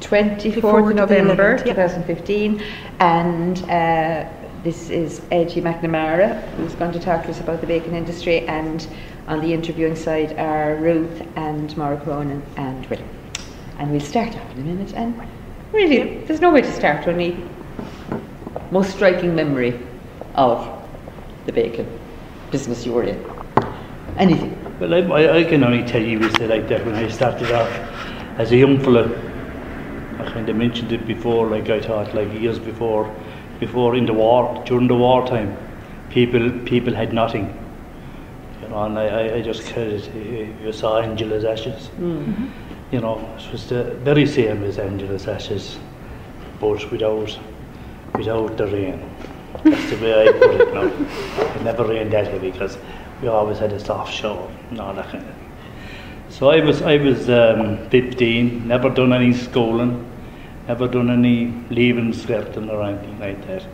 24th of November 11th, yeah. 2015, and this is Eddie McNamara, who's going to talk to us about the bacon industry, and on the interviewing side are Ruth and Maura Cronin and William. And we'll start off in a minute, and really, there's no way to start, only most striking memory of the bacon business you were in. Anything? Well, I can only tell you it's like that when I started off as a young fella. I kind of mentioned it before, like I thought, like years before in the war, during the wartime, people had nothing. You know, and I just credit, you saw Angela's Ashes. Mm-hmm. You know, it was the very same as Angela's Ashes, but without the rain. That's the way I put it now. It never rained that heavy because we always had a soft shower and all that kind of thing. So I was 15, never done any schooling, never done any leaving skirting or anything like that.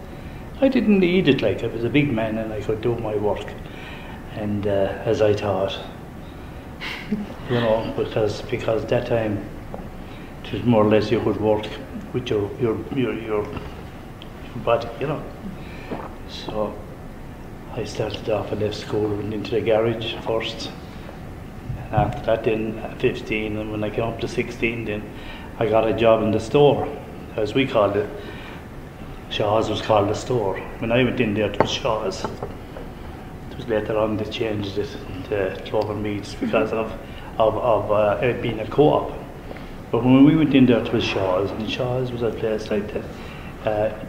I didn't need it, like I was a big man and I could do my work, and as I thought, you know, because that time it was more or less you could work with your body, you know. So I started off, I left school, went into the garage first. After that then, at 15, and when I came up to 16 then, I got a job in the store, as we called it. Shaw's was called the store. When I went in there, it was Shaw's. It was later on they changed it to Clover Meats because of it being a co-op. But when we went in there, it was Shaw's, and Shaw's was a place like that.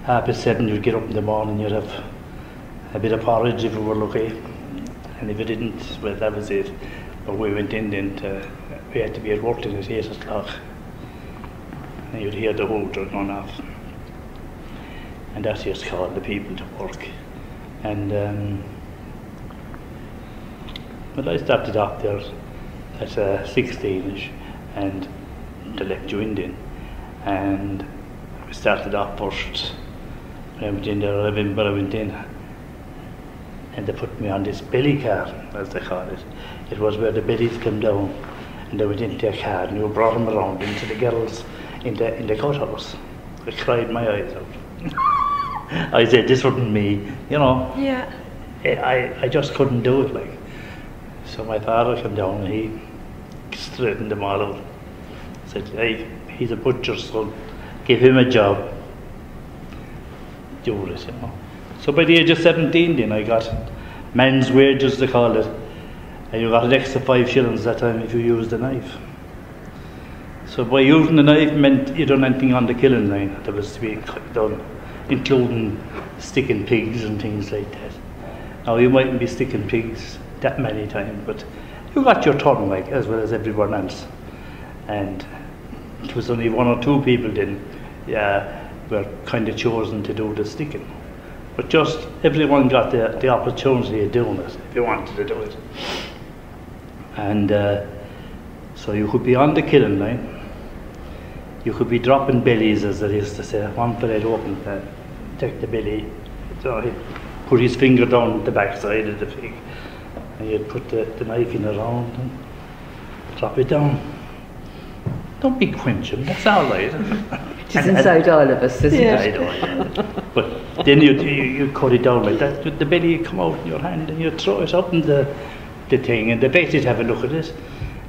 7:30 you'd get up in the morning, you'd have a bit of porridge if you were lucky, and if you didn't, well, that was it. But we went in then, we had to be at work till at 8 o'clock, and you'd hear the hooter going off, and that's just called the people to work. And well, I started off there at 16ish, and they let you in then, and we started off first. I went in there, I went in, and they put me on this belly car, as they call it. It was where the bellies come down, and they went into a car, and you brought them around into the girls in the cuthouse. I cried my eyes out. I said, this wasn't me, you know. Yeah. I just couldn't do it, like. So my father came down and he straightened them all out. Said, hey, he's a butcher's son, give him a job. Do it, you know. So by the age of 17 then I got men's wages, they call it, and you got an extra 5 shillings that time if you used the knife. So by using the knife meant you done anything on the killing line that was to be done, including sticking pigs and things like that. Now you mightn't be sticking pigs that many times, but you got your turn, like, as well as everyone else. And it was only 1 or 2 people then were kind of chosen to do the sticking. But just everyone got the opportunity of doing it if you wanted to do it. And so you could be on the killing line, you could be dropping bellies, as they used to say. One fella would open, take the belly, so he'd put his finger down the backside of the pig, and you'd put the knife in around and drop it down. Don't be quenching, that's all right. It's inside all of us, isn't yeah, it? I know, yeah. But then you cut it down like that, with the belly come out in your hand, and you throw it up in the thing, and the bait have a look at it,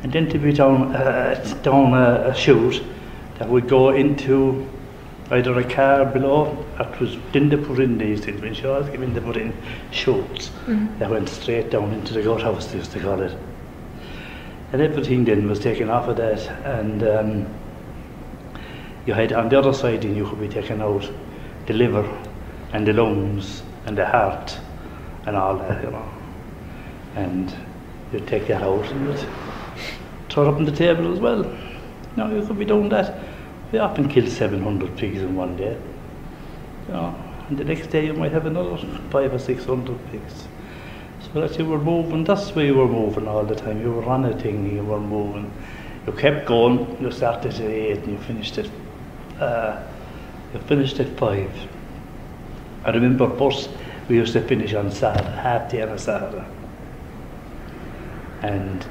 and then to be down a chute that would go into either a car below. That was then they put in these things when Shaw's came in, they put in chutes that went straight down into the goat house, they used to call it. And everything then was taken off of that, and you had on the other side then you could be taking out the liver and the lungs and the heart and all that, you know. And you'd take that out and you'd throw it up on the table as well. Now you could be doing that. We often kill 700 pigs in one day, you know, and the next day you might have another 500 or 600 pigs. So that you were moving, that's where you were moving all the time. You were on a thing, you were moving. You kept going, you started at 8 and you finished at 5. I remember first we used to finish on Saturday, half day on a Saturday. And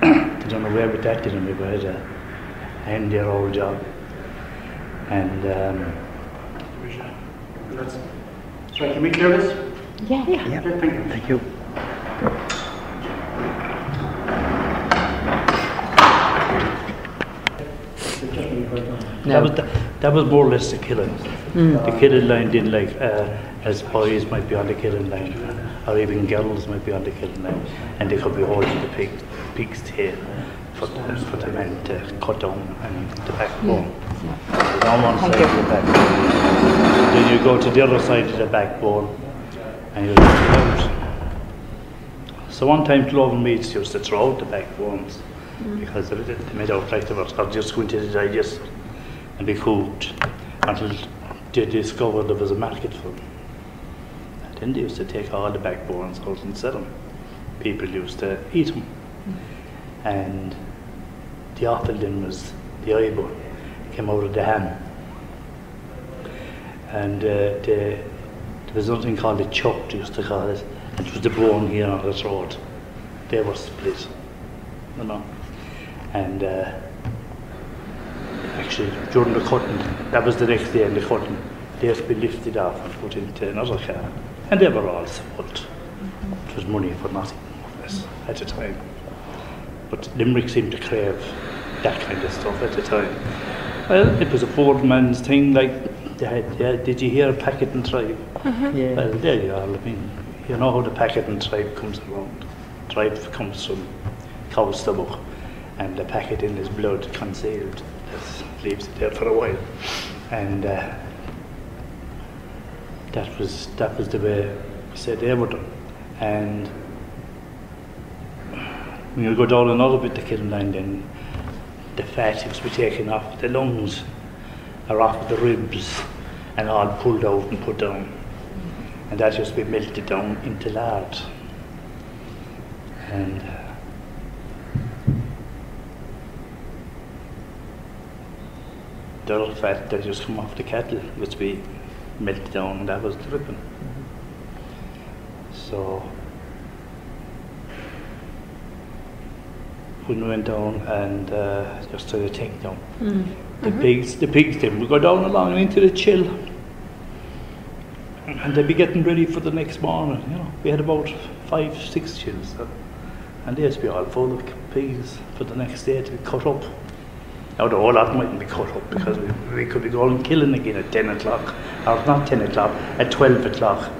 I don't know where we that did, we had and their old job. And so can we clear this? Yeah. Okay, thank you. thank you. No. That was more or less the killing. The killing line didn't like, as boys might be on the killing line, or even girls might be on the killing line, and they could be holding the pig's tail for the men to cut down and the backbone. On one side of the backbone. Then you go to the other side of the backbone and you lift it out. So one time Cloven Meats used to throw out the backbones because they made out like they were just going to the digest and be cooked until they discovered there was a market for them. And then they used to take all the backbones out and sell them. People used to eat them. And the offal then was the eyebone, came out of the ham. And there was something called a chuck, they used to call it, and it was the bone here on the throat. They were split, you know. And actually, during the cutting, that was the next day in the cutting, they had to be lifted off and put into another car. And they were all sold. It was money for nothing, more or less, at the time. But Limerick seemed to crave that kind of stuff at the time. Well, it was a poor man's thing, like, they had, did you hear of Packet and Tribe? Yeah. Well, there you are. I mean, you know how the Packet and Tribe comes around. Tribe comes from cow's stomach, and the packet in his blood concealed. That leaves it there for a while, and that was the way we said they were done. And when you go down another bit, the killing line, then the fat used to be taken off the lungs, or off the ribs, and all pulled out and put down. And that used to be melted down into lard. And the other fat that used to come off the cattle used to be melted down, and that was the ribbon. So when we went down and just to the tank down, the pigs then would go down along into the chill, and they'd be getting ready for the next morning. You know, we had about 5-6 chills, and they'd be all full of pigs for the next day to be cut up. Now the whole lot mightn't be cut up because we could be going killing again at 10 o'clock, or not 10 o'clock, at 12 o'clock,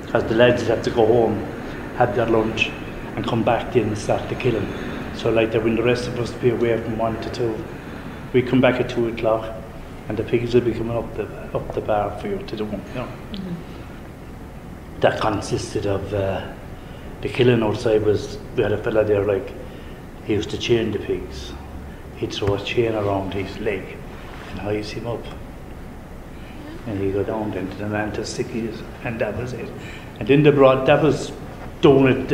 because the lads had to go home, have their lunch, and come back in and start the killing. So like that when the rest of us would be away from 1 to 2, we'd come back at 2 o'clock, and the pigs would be coming up the bar for you to do them, you know. That consisted of the killing outside was, we had a fella there, like, he used to chain the pigs. He'd throw a chain around his leg and ice him up. And he'd go down then to the man to stick his, and that was it. And then they brought, that was done at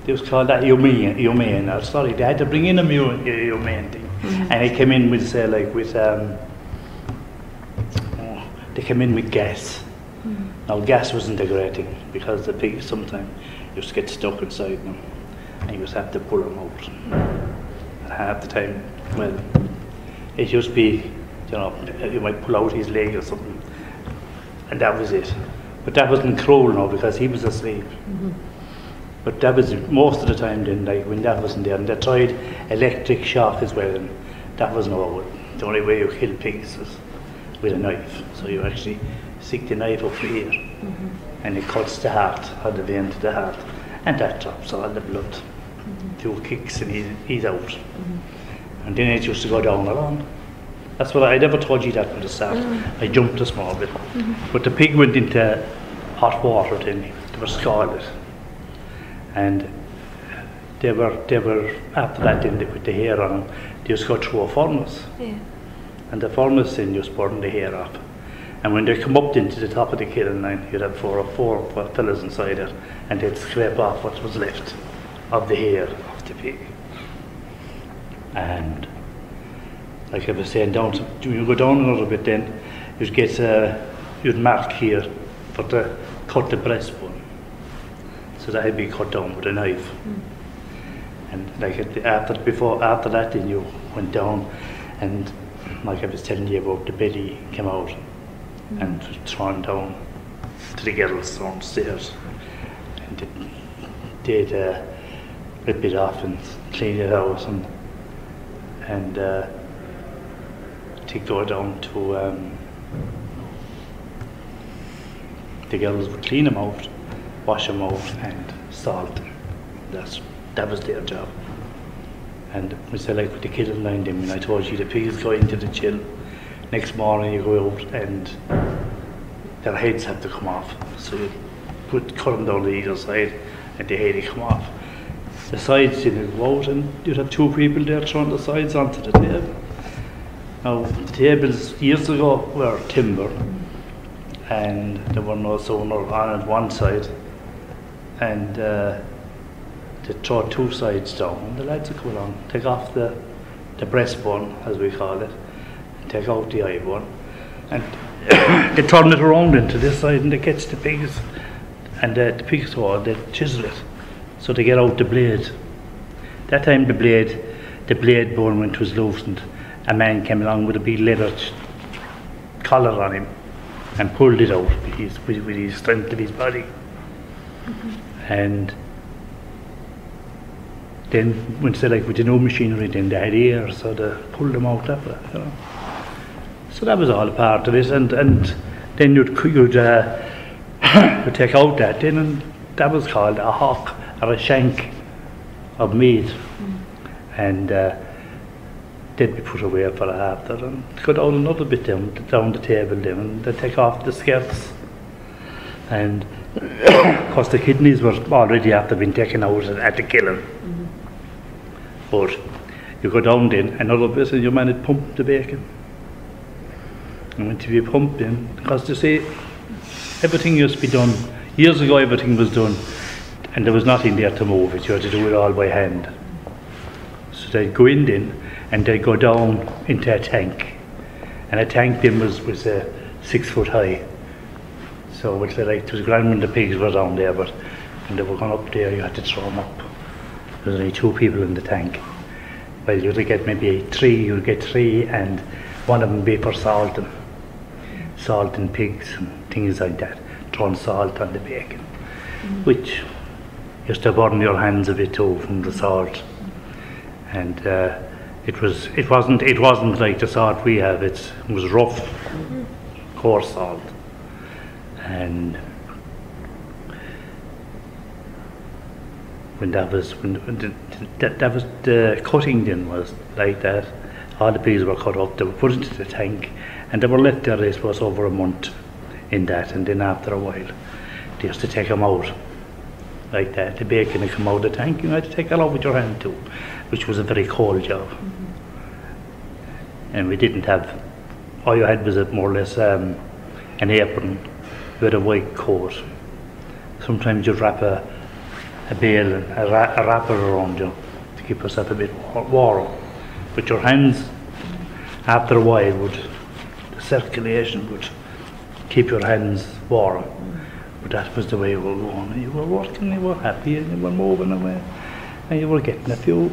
they was called that humane. Sorry, they had to bring in a humane thing. And they came in with, say, like, with, they came in with gas. Now, gas wasn't a great thing, because the pigs sometimes used to get stuck inside them, and you just have to pull them out. And half the time, well, it used to be, you know, you might pull out his leg or something, and that was it. But that wasn't cruel now, because he was asleep. But that was most of the time then, like, when that wasn't there. And they tried electric shock as well, and that wasn't all. The only way you kill pigs was with a knife. So you actually stick the knife up here, and it cuts the heart, or the vein to the heart, and that drops all the blood. 2 kicks and he's out. And then it used to go down along. That's what I never told you that from the start. I jumped a small bit. But the pig went into hot water then, they were scalded. And they were after that then they put the hair on them, they just go through a furnace. And the furnace then just burned the hair off. And when they come up into the top of the killing line, you'd have four fellas inside it, and they'd scrape off what was left of the hair of the pig. And like I was saying, when you go down a little bit then, you'd get you'd mark here for to cut the breastbone. So that had been cut down with a knife. And like after that then you went down And like I was telling you about, the belly came out and was thrown down to the girls downstairs. And they'd rip it off and clean it out, and to go down to the girls would clean them out, wash them out and salt them. That was their job. And we said, like with the killing line, then when I told you the pigs go into the chill, next morning you go out and their heads have to come off. So you cut them down to either side and the head would come off. The sides didn't go out, and you'd have two people there throwing the sides onto the table. Now, the tables years ago were timber, and there were no sauna on one side, and they throw two sides down, and the lads would come along, take off the breastbone, as we call it, and take out the eye bone, and they turn it around into this side, and they catch the pigs, and the pig's toe, they chisel it, so they get out the blade. That time the blade bone, when it was loosened, a man came along with a big leather collar on him and pulled it out with his strength of his body. And then, when say like with the new machinery, then they had ears, so they pulled them out that way, you know. So that was all a part of it, and then you'd take out that then, and that was called a hock or a shank of meat, and they'd be put away for after, and go down another bit down the table then, and they'd take off the skirts, and of course the kidneys were already after being taken out at the killing. But you go down then another bit and your man had pumped the bacon. And when you pumped in, because they say everything used to be done, years ago everything was done, and there was nothing there to move it, you had to do it all by hand. So they'd go in then, and they'd go down into a tank. And a tank then was 6 foot high. So which they like, it was grand when the pigs were down there, but when they were going up there you had to throw them up. There was only 2 people in the tank. Well, you'd get maybe 3, you'd get 3, and one of them be for salting pigs and things like that, throwing salt on the bacon, which used to burn your hands a bit too from the salt. And it wasn't like the salt we have. It was rough, coarse salt, and when the cutting then was like that, all the pigs were cut up, they were put into the tank, and they were left there, I suppose, over a month in that, and then after a while they used to take them out like that. The bacon would come out of the tank, you had to take it out with your hand too, which was a very cold job. And we didn't have, all you had was more or less an apron with a white coat. Sometimes you'd wrap a bale, a wrapper around you to keep yourself a bit warm. But your hands, after a while, the circulation would keep your hands warm. But that was the way you were going. You were working, you were happy, and you were moving away, and you were getting a few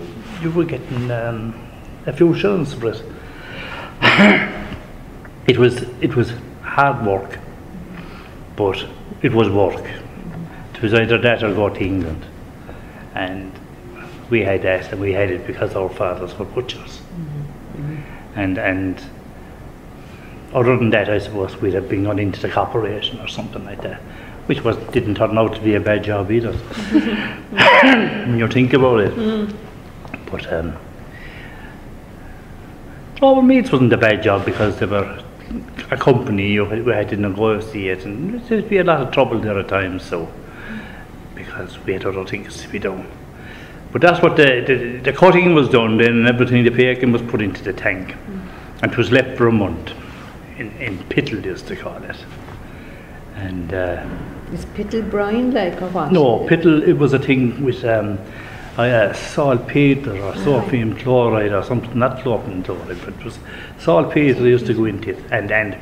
shillings for it. It was hard work, but it was work. It was either that or go to England, and we had that, and we had it because our fathers were butchers. And other than that, I suppose we'd have been gone into the corporation or something like that, which didn't turn out to be a bad job either, when you think about it. But Global Meats wasn't a bad job because they were a company we had to negotiate, and there'd be a lot of trouble there at times, so because we had other things to be done. But that's what the cutting was done then, and everything, the bacon was put into the tank, and it was left for a month in pittle, they used to call it. And is pittle brine like, or what? no, pittle, it was a thing with saltpeter or sodium chloride or something, not sodium chloride, but it was saltpeter they used to go into it, and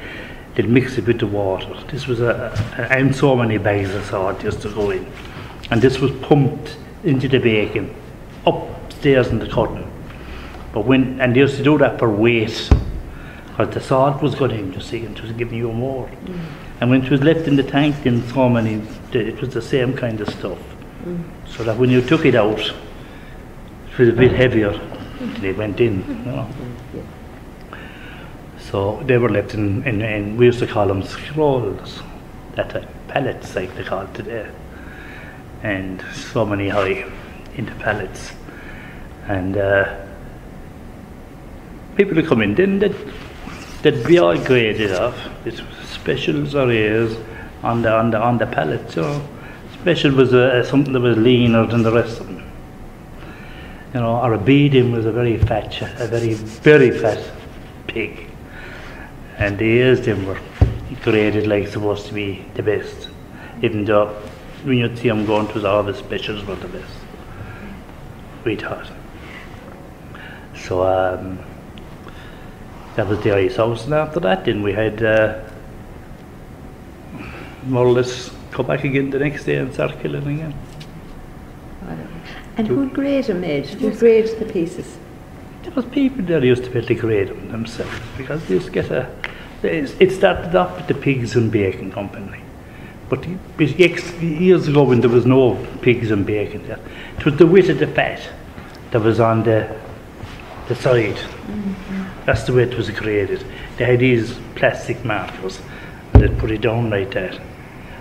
they'd mix it with the water. This was and so many bags of salt used to go in, and this was pumped into the bacon upstairs in the cutting. But and they used to do that for weight, because the salt was going in, you see, and it was giving you more. And when it was left in the tank, then it was the same kind of stuff. So that when you took it out, it was a bit heavier than it went in, you know. So they were left in we used to call them scrolls, that type, pallets like they call it today. And so many high into pallets. And people would come in, then they'd be all graded off. It was specials or A's on the pallets, you know. Special was something that was leaner than the rest of them. You know, or a beading was a very very fat pig. And the A's then were graded like supposed to be the best. Even though when you'd see them going, it was all the specials were the best. We thought. So that was the ice house, and after that then we had more or less go back again the next day and start killing again. And who'd grade them, Ed? Who'd grade the pieces? There was people that used to be able to grade them themselves, because they used to get it started off with the Pigs and Bacon Company. But years ago, when there was no pigs and bacon there, it was the width of the fat that was on the side. That's the way it was graded. They had these plastic markers, and they'd put it down like that.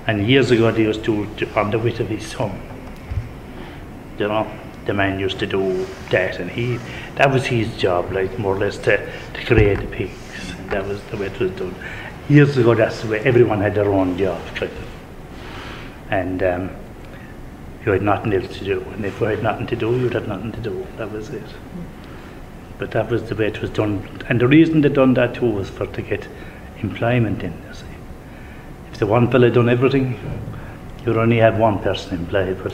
And years ago, they used to do it on the width of his thumb. You know, the man used to do that, and that was his job, like more or less to grade the pigs. And that was the way it was done. Years ago, that's the way everyone had their own job, kind of. And you had nothing else to do. And if you had nothing to do, you'd have nothing to do. That was it. But that was the way it was done. And the reason they done that too was to get employment in, you see. If the one fella done everything, you'd only have one person employed. But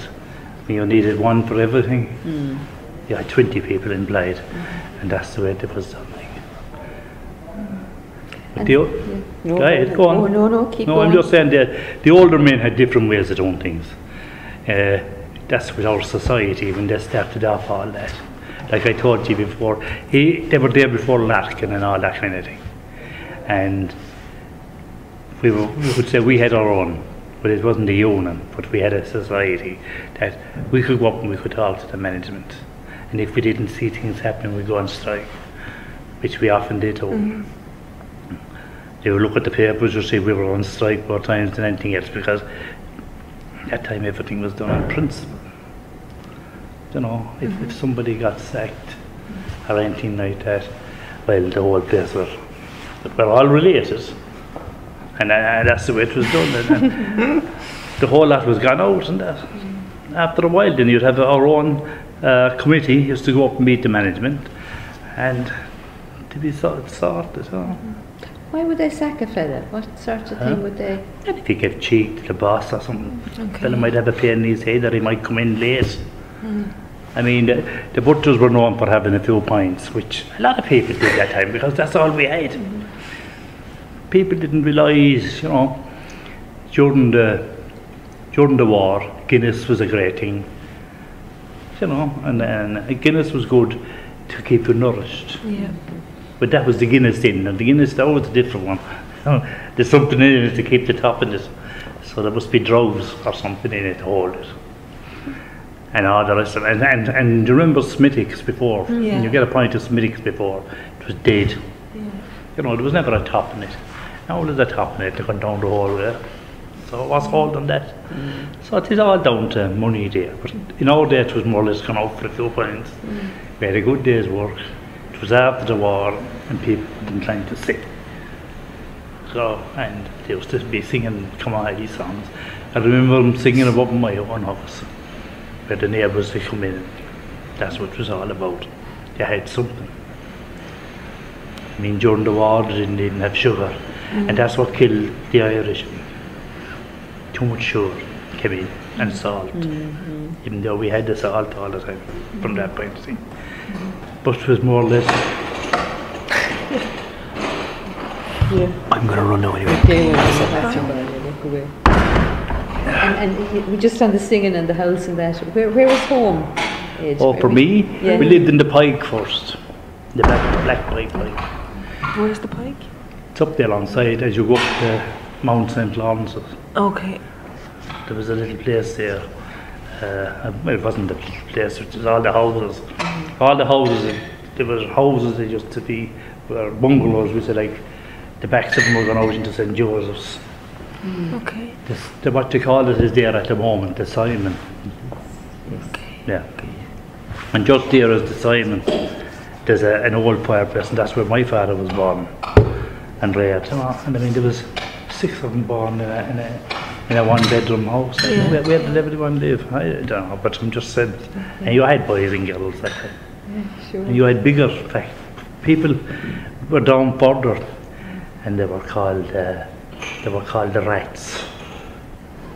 when you needed one for everything, you had 20 people employed. And that's the way it was done. Go on. No, keep going. I'm just saying that the older men had different ways of doing things. That's with our society when they started off all that. Like I told you before, they were there before Larkin and all that kind of thing. And we would say we had our own, but it wasn't a union, but we had a society that we could go up and we could talk to the management. And if we didn't see things happening, we'd go on strike, which we often did too. They would look at the papers and say we were on strike more times than anything else, because at that time everything was done on principle. You know, if somebody got sacked or anything like that, well, the whole place we're all related, and that's the way it was done. And the whole lot was gone out, and that. After a while, then you'd have our own committee used to go up and meet the management, and to be sorted. Why would they sack a fella? What sort of thing would they? And if he gave cheek to the boss or something, the fella might have a pain in his head, or he might come in late. I mean, the butchers were known for having a few pints, which a lot of people did that time, because that's all we had. People didn't realise, you know, during the war, Guinness was a great thing, you know, and Guinness was good to keep you nourished. Yeah. But that was the Guinness thing, and the Guinness, that was a different one. There's something in it to keep the top in it, so there must be drugs or something in it to hold it. And all the rest of it. And you remember Smithwick's before? Yeah. When you get a pint of Smithwick's before, it was dead. Yeah. You know, there was never a top in it. Now there's a top in it to go down the hole there. So it was holding that. So it is all down to money there. But in our day it was more or less gone out for a few pints. We had a good day's work. It was after the war, and people didn't trying to sit. So, and they used to be singing commodity songs. I remember them singing about my own house, where the neighbours would come in. That's what it was all about. They had something. I mean, during the war they didn't have sugar, and that's what killed the Irish. Too much sugar came in, and salt. Even though we had the salt all the time, from that point of view. But it was more or less. I'm going to run now anyway. And we just on the singing in the house and that. Where was home? Ed? Oh, for me, we lived in the Pike first. The black pike, like. Where's the pike? It's up there alongside as you go up to Mount St. Lawrence's. Okay. There was a little place there. Well, it wasn't a place, it was all the houses. All the houses, there were houses that used to be, were bungalows, we said, like, the backs of them were going out into St. Joseph's. Okay. What they call it is there at the moment, the Simon. Okay. Yeah. And just there is the Simon. There's an old fireplace, and that's where my father was born and reared. And I mean, there was 6 of them born in a one-bedroom house. Yeah. Where did everyone live? I don't know, but I'm just saying. And you had boys and girls that time. Yeah, sure. And you had bigger people were down further, and they were called the rats.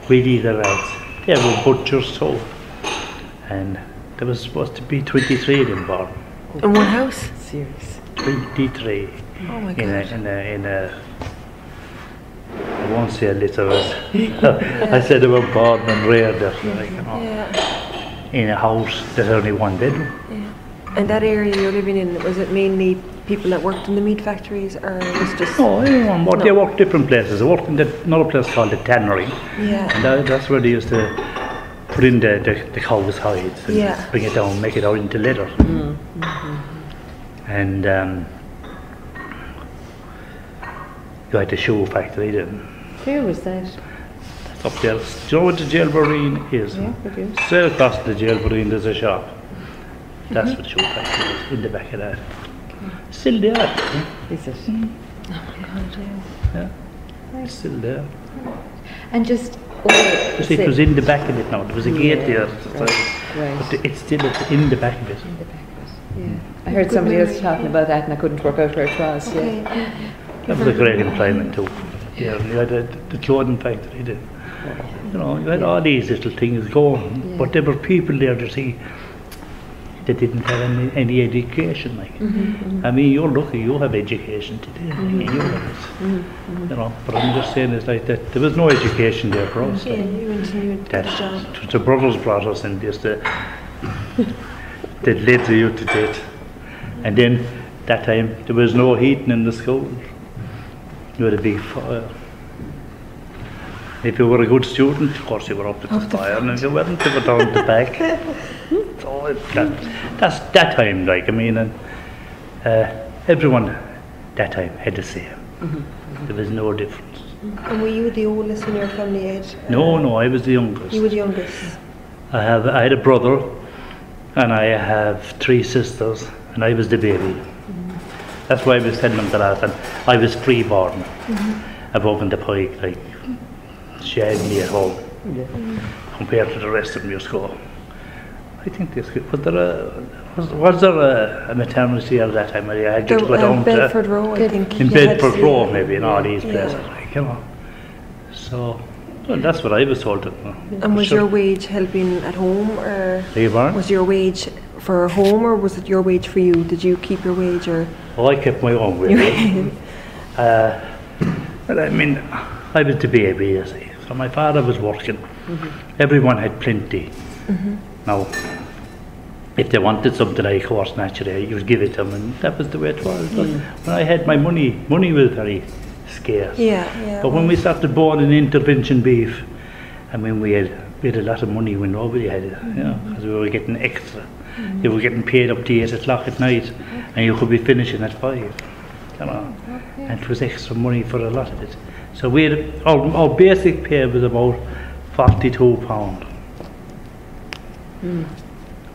Really, the rats. They were butchers too, and there was supposed to be 23 of them born. In one house? Serious. 23. Oh my in God. a I won't say a litter. I said they were born and reared there, like, you know, Yeah. in a house that's only one bedroom. Yeah. And that area you're living in, was it mainly people that worked in the meat factories, or was it just? No, everyone, but they worked different places. They worked in another place called the tannery, Yeah. and that's where they used to put in the cow's hides and Yeah. bring it down, make it out into leather. And you had the shoe factory then. Where was that? Up there. Do you know what the jail marine is? Yeah, I do. Straight across the jail marine there's a shop. That's what the shoe factory is, in the back of that. Still there. Yeah. Is it? Yeah. It's still there. And just You see, it was in the back of it now. There was a gate there. Right. But it's still in the back of it. In the back of it. Yeah. I heard somebody else talking about that, and I couldn't work out where it was. Okay. Yeah. That was a great employment too. Yeah, and you had the clothing factory there. You know, you had all these little things going, Yeah. but there were people there to see that didn't have any education. Like, I mean, you're lucky you have education today. I mean, you have it. You know, but I'm just saying it's like that. There was no education there for us. Yeah, Like, you went and you got a job. that the brothers brought us in this. That led you to that. And then that time there was no heating in the school. You had a big fire. If you were a good student, of course you were up at the fire, and if you weren't, you were down the back. So that's that time, like, I mean, and everyone that time had the same. There was no difference. And were you the oldest in your family, Ed? No, I was the youngest. You were the youngest. I had a brother, and I have 3 sisters, and I was the baby. That's why I was telling them that I was freeborn above in the pike, like, she had me at home compared to the rest of them just go. I think this was there a maternity at that time? I had to go down Bedford Row, I think. in you had Bedford to- Row, maybe, in all these Yeah. places, like, you know. So, well, that's what I was told. And was your wage helping at home, or Labor? was your wage for home, or was it your wage for you? Did you keep your wage, or? Oh, I kept my own wage. Well, I mean, I was the baby, you see. So my father was working. Everyone had plenty. Now, if they wanted something, of course, naturally, you would give it to them, and that was the way it was. But when I had my money was very scarce. Yeah. But when we started buying intervention beef, I mean, we had a lot of money when nobody had it, you know, because we were getting extra. You were getting paid up to 8 o'clock at night, and you could be finishing at 5, you know. And it was extra money for a lot of it. So we had, our basic pay was about £42.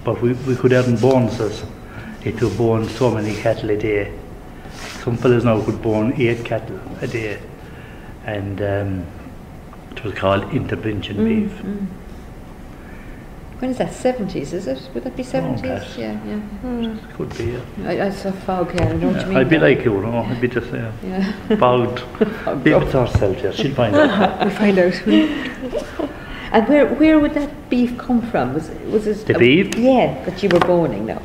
But we could earn bonuses if you born so many cattle a day. Some fellas now could born 8 cattle a day, and it was called intervention beef. When is that? 70s, is it? Would that be 70s? yes. Yeah. Could be, yeah. I saw fog here, I know what you mean. I'd be now. like you, know, I'd be just Yeah. bogged. Leave it to herself, yeah, she'll find out. We'll find out. And where would that beef come from? Was it The beef? Yeah, that you were boning now.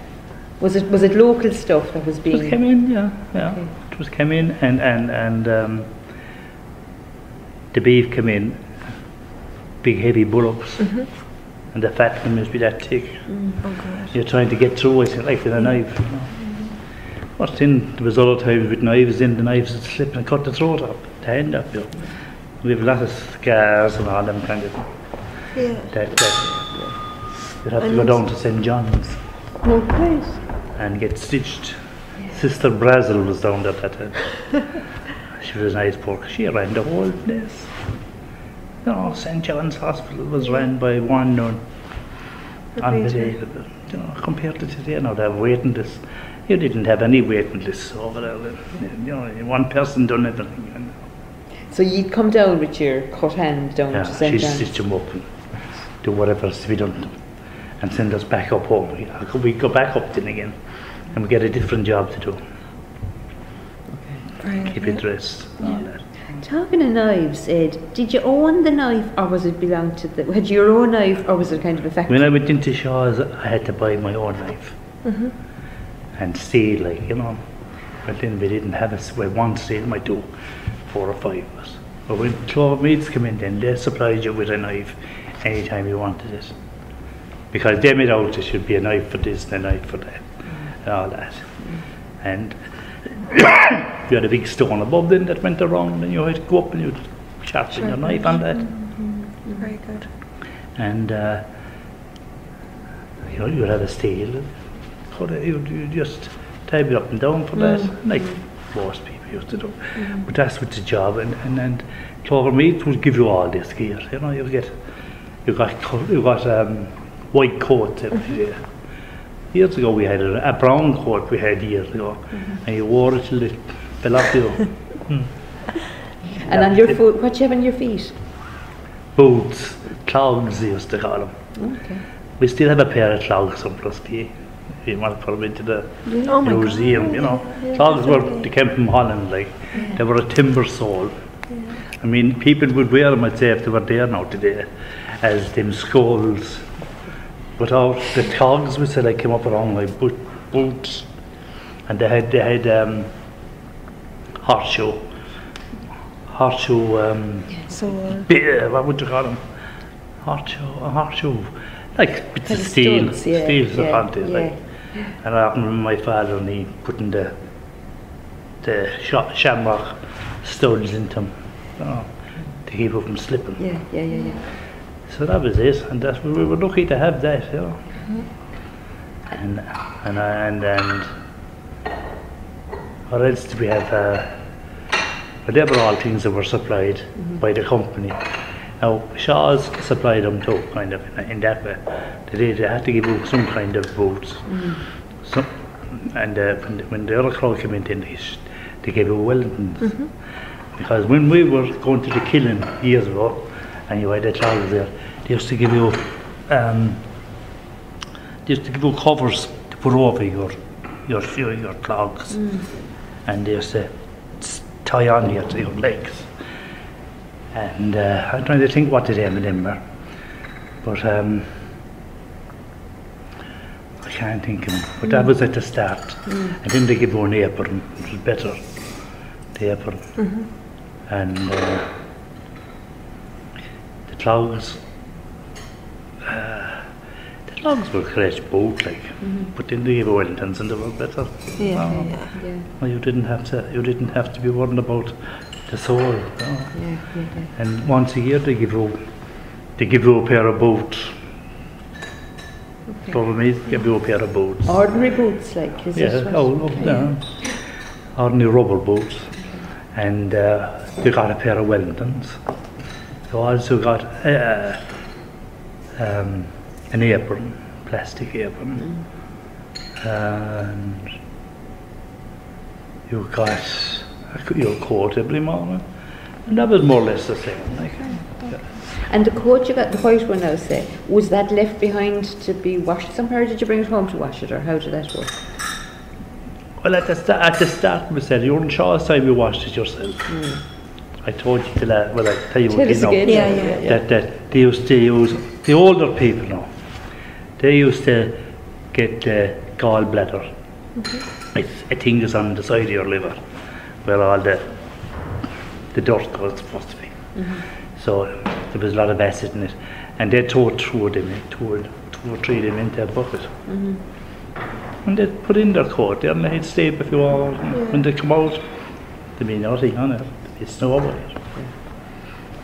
Was it local stuff that was It being? came in, yeah. Okay. It was came in, and the beef came in, big heavy bullocks, and the fat one must be that thick. Oh God. You're trying to get through it like with a knife, you know. But then there was other times with knives in, the knives would slip and cut the throat up, the hand up, you know. We have a lot of scars and all them kind of Yeah. that you'd have to go down to St. John's No place. and get stitched. Sister Brazel was down there that time. She was a nice pork. She ran the whole place. You know, St. John's Hospital was ran by one nun. Unbelievable. You know, compared to today, now they have waiting lists. You didn't have any waiting lists over there. You know, one person done everything. You know. So you'd come down with your cut hand down to St. She'd John's. stitch them up and do whatever's to be done to them and send us back up home. We go back up then again and we get a different job to do. Right, Keep it dressed. And all that. Talking of knives, Ed, did you own the knife or was it belong to the... Had you your own knife or was it kind of a factory? When I went into Shaw's, I had to buy my own knife and steel, like, you know. But then we didn't have one steel, might do 4 or 5 of us. But when Clover Meads come in, then they supplied you with a knife anytime you wanted it. Because they made out there should be a knife for this and a knife for that and all that. And you had a big stone above then that went around and you had to go up and you'd sharpen your knife on that. Very good. And you know, you'd have a steel. You'd just tab it up and down for that, like most people used to do. But that's what the job, and Clover Meads would give you all this gear. You know, you got white coats every day. Years ago we had a brown coat we had years ago, and you wore it till it fell off you. And on your foot, what do you have on your feet? Boots, clogs they used to call them. Okay. We still have a pair of clogs surplus key. You want to put them into the museum, you know. Clogs were, they came from Holland, like. They were a timber sole. I mean, people would wear them, I'd say, if they were there now today, as them skulls. But the clogs, we said, like, came up around like boots. And they had horseshoe, So, what would you call them? Horseshoe, like bits of steel, steels upon it, like. And I remember my father and he putting the shamrock studs into them, you know, to keep them from slipping. Yeah. So that was it, and we were lucky to have that, you know. And what else did we have? But they were all things that were supplied by the company. Now Shaw's supplied them too, kind of in that way. They had to give you some kind of boots. And when the other crowd came in, they gave you Wellingtons. Because when we were going to the killing years ago, and you had the clogs there, they used to give you covers to put over your clogs, and they used to tie on here to your legs. And I'm trying to think what the name of them were, but I can't think of them. But that was at the start. And then they give you an apron, which was better, the apron. And the clogs were great both, like, but then they gave you Wellingtons and they were better. Well, you didn't have to be worried about the sole. You know? And once a year they give you a pair of boots. Problem is, give you a pair of boots. Ordinary boots, like, is it? Ordinary rubber boots. And they got a pair of Wellingtons. They also got an apron, plastic apron. And you got your coat every morning. And that was more or less the same. Like. And the coat you got, the white one now, say, was that left behind to be washed somewhere, or did you bring it home to wash it, or how did that work? Well, at the start we said, you're in Shaw's time, you washed it yourself. I told you to that, well, I tell you what, you know, that they used to use, the older people now, they used to get gallbladder. I think it's on the side of your liver, where all the dirt was supposed to be. So there was a lot of acid in it, and they threw 2 or 3 of them into a bucket. And they'd put in their coat there and they'd stay before, and when they come out, there'd be nothing on it, there'd be snow on it.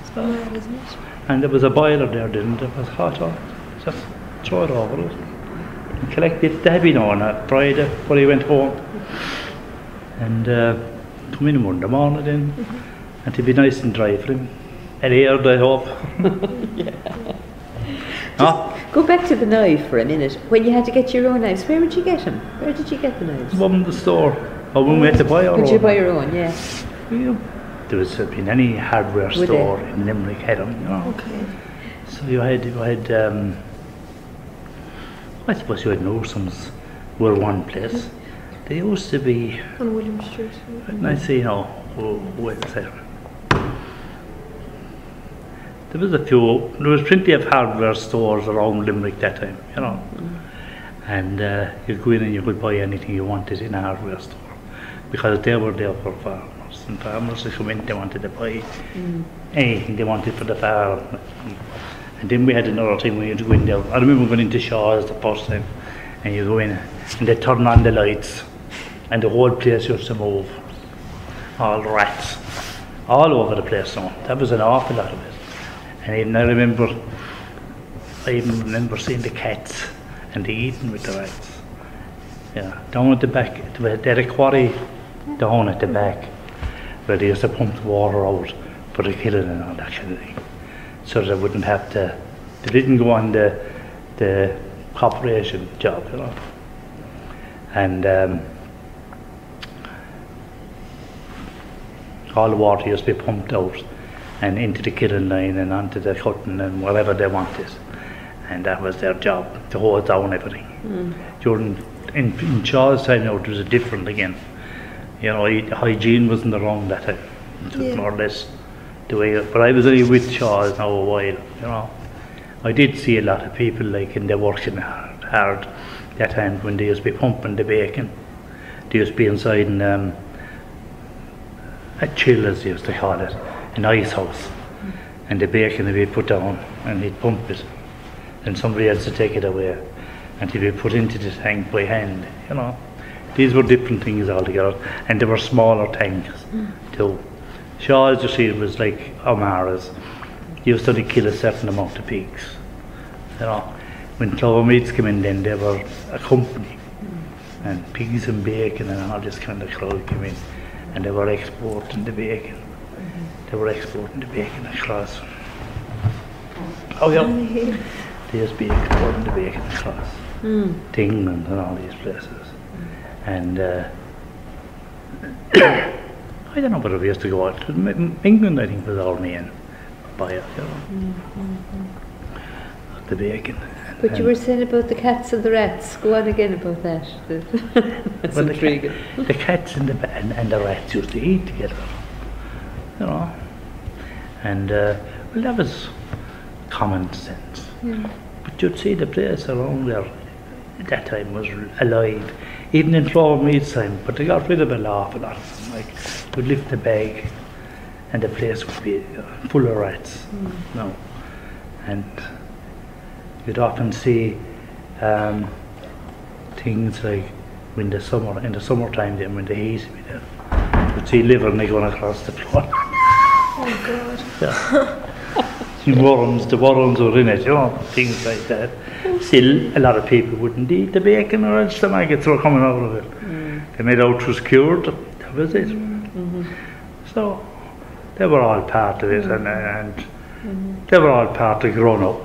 It's mad, isn't it? And there was a boiler there, then there was hot oil, just throw it over it. And collect it, they had been on a Friday before he went home. And come in Monday morning then, and it'd be nice and dry for him. And aired, I hope. Go back to the knife for a minute. When you had to get your own knives, where would you get them? Where did you get the knives? From the store. Or when we had to buy our own. Did you buy your own, yeah? Yeah. There was been any hardware Would store they? in Limerick had them, you know. Okay. So you had I suppose you had Newsom's were one place. They used to be, On William Street. and I see now, wait a second. There was plenty of hardware stores around Limerick that time, you know. And you'd go in and you could buy anything you wanted in a hardware store. Because they were there for farmers, and farmers would come in, they wanted to buy anything they wanted for the farm. And then we had another thing when you'd go in there. I remember going into Shaw's the first time, and you go in and they turn on the lights and the whole place used to move. All rats, all over the place now. That was an awful lot of it. And even I even remember seeing the cats and they eating with the rats. Yeah, down at the back, they had a quarry down at the back where they used to pump the water out for the killing and all that kind of thing. So they wouldn't have to, they didn't go on the corporation job, you know. And all the water used to be pumped out and into the killing line and onto the cutting and whatever they wanted. And that was their job, to hold down everything. In Shaw's time now it was different again. You know, hygiene wasn't around that time. It was more or less the way, but I was only with Shaw's now a while, you know. I did see a lot of people like in they working hard that time when they used to be pumping the bacon. They used to be inside in a chill, as they used to call it, an ice house. And the bacon would be put down and he'd pump it. And somebody else would take it away and he'd be put into the tank by hand, you know. These were different things altogether, and they were smaller tanks too. Shaw's, you see, it was like O'Mara's. You used to only kill a certain amount of pigs, you know. When Clover Meats came in then, they were a company, and pigs and bacon and all this kind of crowd came in, and they were exporting the bacon. They were exporting the bacon across. Oh yeah, they used to be exporting the bacon across to England and all these places. And I don't know whether we used to go out to England. I think was our main buyer, you know, the bacon. But you were saying about the cats and the rats. Go on again about that. That's well, intriguing. The cats and the rats used to eat together, you know. And well, that was common sense. But you'd see the place around there at that time was alive. Even in Clover Meats time, but they got rid of an awful lot of them. Like, you'd lift the bag and the place would be full of rats. No. And you'd often see things like in the summertime then, when the heat would be there, you'd see liver and they going across the floor. Oh God. Yeah. The worms were in it, you know, things like that. Still, a lot of people wouldn't eat the bacon or else the maggots were coming out of it. They made out it was cured, that was it. So, they were all part of it, and they were all part of growing up.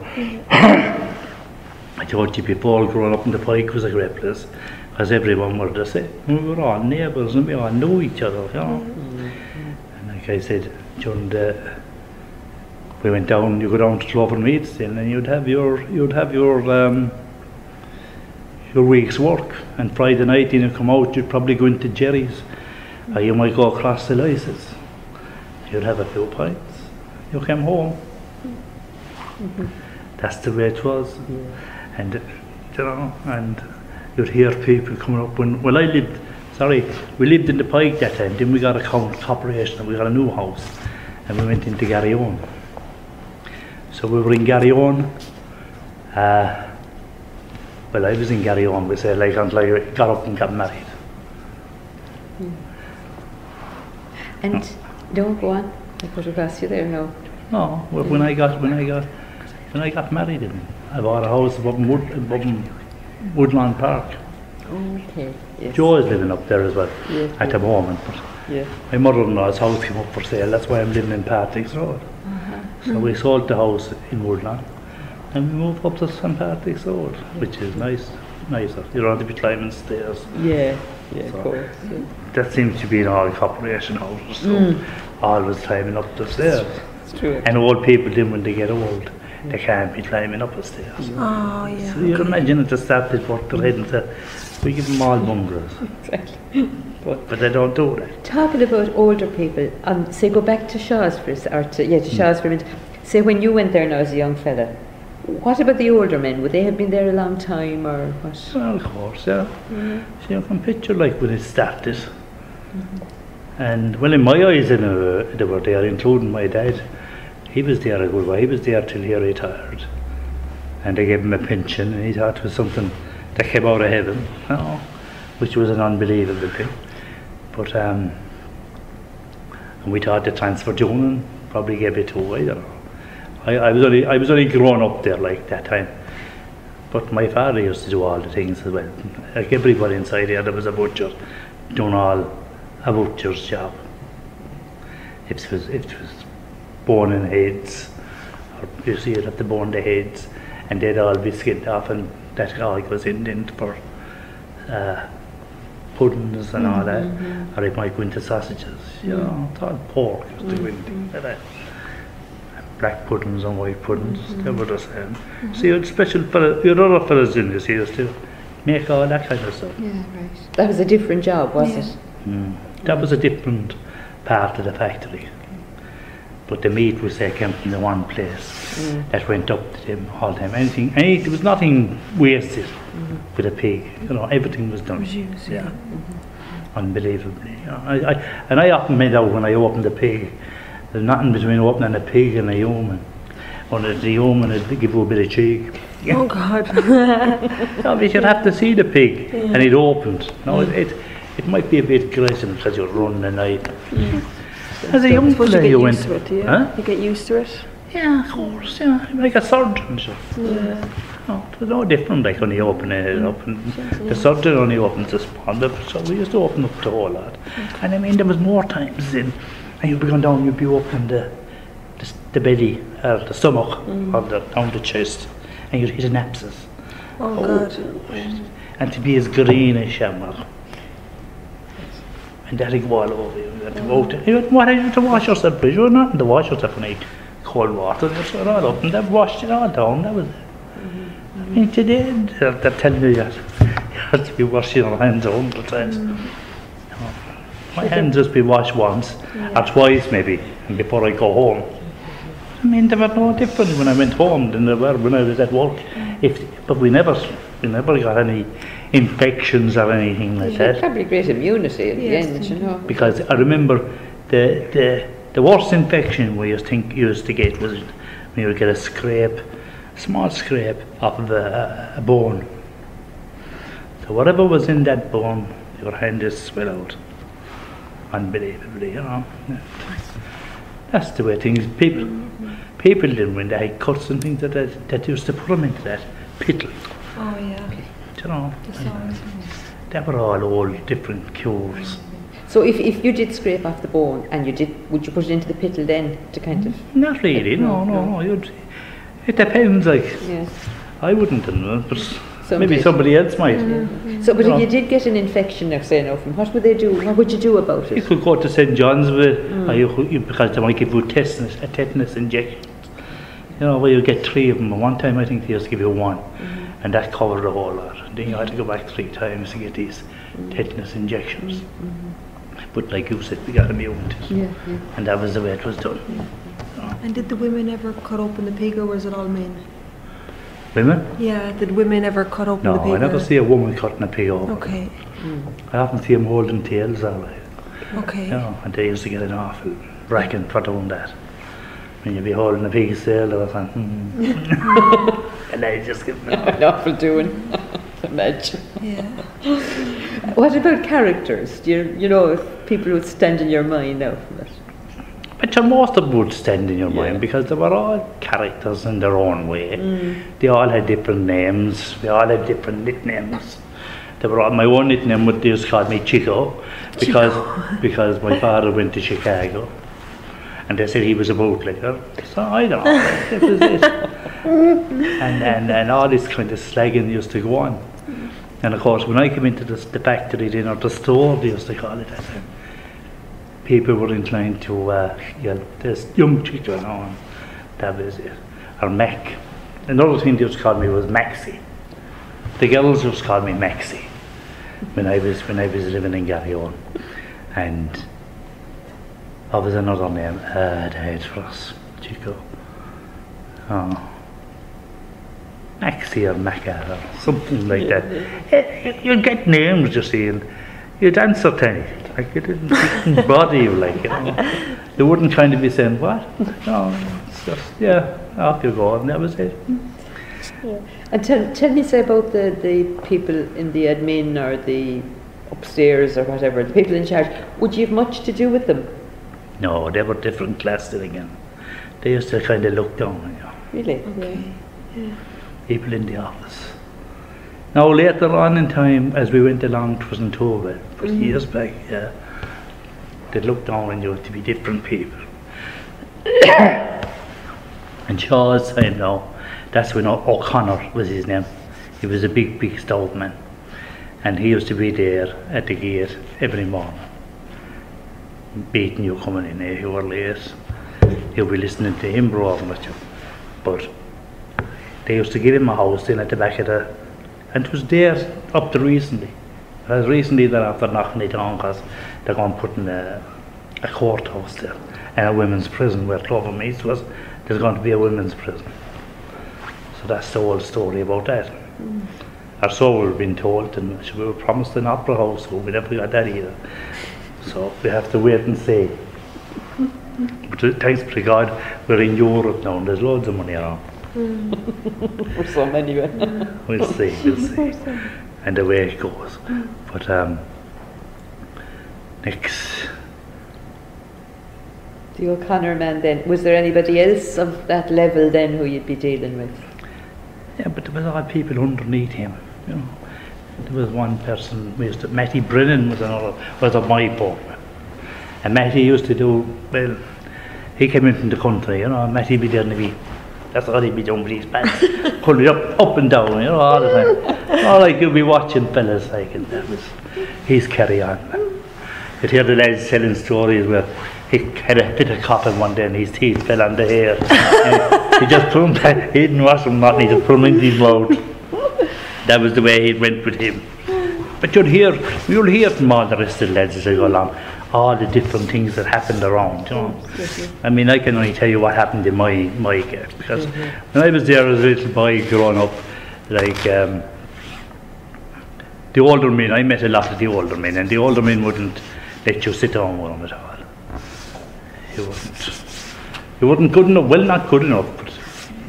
I told you before, growing up in the Pike was a great place, because everyone were the same. We were all neighbours and we all knew each other, you know. And like I said, during we went down, you go down to Clover Meats then, and you'd have your week's work. And Friday night, when you come out, you'd probably go into Jerry's, or you might go across the Lyses. You'd have a few pints. You came home. That's the way it was. And you know, and you'd hear people coming up. We lived in the Pike that time. Then we got a corporation, and we got a new house, and we went into Garryowen. So we were in Garryowen, Well, I was in Garryowen, we say, like, until I got up and got married. And don't go on. I put across you there, no. No, when I got married, I bought a house up in Woodland Park. Okay. Yes. Joe is living up there as well Yes, at the moment. But Yeah. my mother-in-law's house came up for sale. That's why I'm living in Patrick's Road. So we sold the house in Woodland, and we moved up to St. Patrick's Road, which is nicer. You don't have to be climbing stairs. Yeah, So of course. Yeah. that seems to be in all corporation houses. So always climbing up the stairs. It's true. And old people then, when they get old, they can't be climbing up the stairs. Oh, yeah. So you imagine at the start they'd work their head and say, we give them all bungalows. Exactly. But they don't do that. Talking about older people, say go back to Shaw's for Shaw's for a minute. Say when you went there now as a young fella, what about the older men? Would they have been there a long time or what? Well, of course, yeah. So you can picture like when it started. And well, in my eyes, they were there, including my dad. He was there a good while. He was there till he retired. And they gave him a pension, and he thought it was something that came out of heaven, you know, which was an unbelievable thing. But and we thought the transfer union probably gave it too. I don't know. I was only grown up there like that time. But my father used to do all the things as well. Like everybody inside there was a butcher, doing all a butcher's job. It was boning heads, or you see it at the bone the heads, and they'd all be skinned off, and that all goes in for puddings and all that, or it might go into sausages, you know, it's all pork, used to go in things like that. Black puddings and white puddings, they were the same. See, you had special fellas, you had other fellas in this, used to make all that kind of stuff. Yeah, right. That was a different job, was it? That was a different part of the factory. But the meat was came from the one place that went up to them all the time. There was nothing wasted with a pig. You know, everything was done. Unbelievably. You know, I often made out when I opened the pig, there's nothing between opening a pig and a human. Or the human would give you a bit of cheek. Oh God. No, but you'd have to see the pig and it opened. No, it might be a bit aggressive because you're running the night. As a young fella, you went. You get used to it. Yeah, of course. Yeah, like a surgeon. So. Yeah. No, there's no different. Like when you open it up, and the surgeon only opens the spine. So we used to open up the whole lot. And I mean, there was more times then, and you'd be going down, you'd be opening the belly, the stomach, or down the chest, and you'd hit an abscess. Oh God. And to be as green as shamrock. And that'd go all over you. You had to go out. You had to wash yourself, but you were not to wash yourself in any cold water. They were all up and they washed it all down. That was it. I mean, today they're telling you that you have to be washing your hands 100 times. My hands just be washed once or twice maybe, and before I go home. I mean, they were no different when I went home than they were when I was at work. But we never got any infections or anything like that. Probably great immunity at the end, you know. Because I remember the worst infection we used to get was when you would get a small scrape off of a bone. So whatever was in that bone, your hand just swell out. Unbelievably, you know. That's the way things. People did when they had cuts and things that used to put them into that pittle. Oh yeah. You know, they were all old different cures. So if you did scrape off the bone and would you put it into the pittle then to kind of? Not really, no. It depends, like. Yeah. I wouldn't have known, but maybe somebody else might. So, but if you did get an infection, what would they do? What would you do about it? You could go to St. John's because they might give you a tetanus injection. You know, where you get 3 of them. And one time I think they used to give you 1, and that covered the whole lot. And then you had to go back 3 times to get these tetanus injections. But like you said, we got immune to it, and that was the way it was done. And did the women ever cut open the pig, or was it all men? Women? Yeah, did women ever cut open the pig? No, I never see a woman cutting a pig open. Okay. I often see them holding tails all right. Okay. You know, and they used to get an awful bracken for doing that. When you'd be holding a pig's tail, they were saying, And I just give An awful doing. Imagine. Yeah. What about characters? Do you know if people would stand in your mind now from it? But most of them would stand in your mind because they were all characters in their own way. They all had different names. They all had different nicknames. They were all, my one nickname would just call me Chico because my father went to Chicago and they said he was a bootlegger. So I don't know. That was it. and all this kind of slagging used to go on. And of course, when I came into the factory then, or the store, they used to call it that time. People were inclined to, this young chick going on, that was it, or Mac. Another thing they used to call me was Maxie. The girls used to call me Maxie when I was living in Garryowen. And what was another name they had for us, Chico? Oh, Maxie or Maca or something like that. You'd get names, you see, and you'd answer to anything. Like it didn't bother you, like, you know. They wouldn't kind of be saying, what? No, it's just, off you go, and that was it. Yeah. And tell me, say, about the people in the admin or the upstairs or whatever, the people in charge. Would you have much to do with them? No, they were different class again. They used to kind of look down on you. Really? Okay. Yeah. People in the office. Now later on in time, as we went along, it wasn't too bad, but years back, they looked down on you to be different people. And Shaw's time now, that's when O'Connor was his name. He was a big stout man. And he used to be there at the gate every morning, beating you coming in if you were late. You'll be listening to him roaring at you. But they used to give him a house in at the back of the, and it was there up to recently. It was recently that after knocking it down because they're going to put in a courthouse there and a women's prison where Clover Meads was. There's going to be a women's prison. So that's the whole story about that. Or so we've been told, and we were promised an opera house, so we never got that either. So we have to wait and see. But thanks to God, we're in Europe now and there's loads of money around. For some anyway. We'll see. And the way it goes. But next. The O'Connor man then, was there anybody else of that level then who you'd be dealing with? Yeah, but there was all people underneath him, you know. There was one person, Matty Brennan was a my partner. And Matty used to do, well, he came in from the country, you know, Matty be there and be, that's all he'd be doing with his pants, pulling it up and down, you know, all the time. All like you'd be watching fellas like, and that was his carry on. You'd hear the lads telling stories where he had a bit of coughing one day and his teeth fell on the hair. He just put them back, he didn't wash them, nothing, he just put them in his mouth. That was the way he went with him. But you'll hear from all the rest of the lads as they go along, all the different things that happened around, you know. I mean, I can only tell you what happened in my case, because when I was there as a little boy growing up, like, the older men, I met a lot of the older men, and the older men wouldn't let you sit down with them at all. You weren't good enough, well, not good enough, but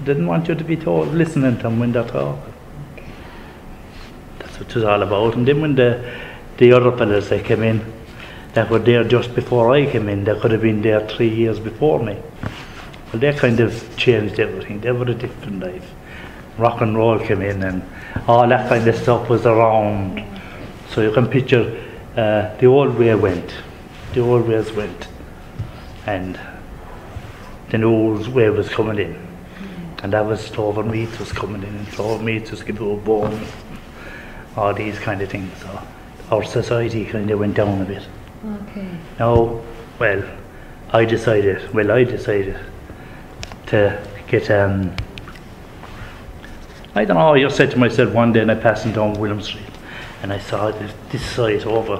didn't want you to be told, listening to them when they're talking. That's what it was all about. And then when the other fellas that came in, that were there just before I came in, they could have been there 3 years before me. Well, they kind of changed everything. They were a different life. Rock and roll came in and all that kind of stuff was around. So you can picture the old way went. The old ways went. And the new way was coming in. And that was Clover Meads was coming in, and Clover Meads was giving a bone, all these kind of things. So our society kind of went down a bit. Okay. Now, well, I decided to get, I don't know, I just said to myself one day, and I passed down William Street, and I saw this site over.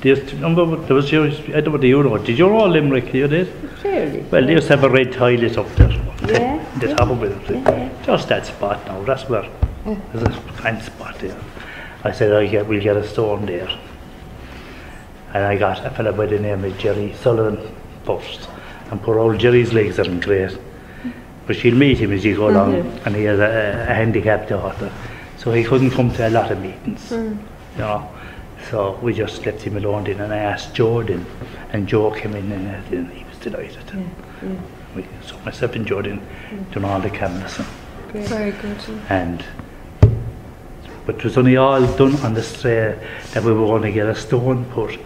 There was yours, I don't know what you know. Did you know Limerick? You did? Fairly. Well, they used to have a red toilet up there. Yeah. The top of William Street. Yeah. Just that spot now, that's where, there's a kind spot there. I said, we'll get a stone there. And I got a fella by the name of Jerry Sullivan first. And poor old Jerry's legs aren't great. but she'll meet him as you go along, and he has a handicapped daughter, so he couldn't come to a lot of meetings, you know. So we just left him alone then, and I asked Jordan, and Joe came in and he was delighted. So myself and Jordan done all the canvassing. Very good. But it was only all done on the street that we were going to get a stone put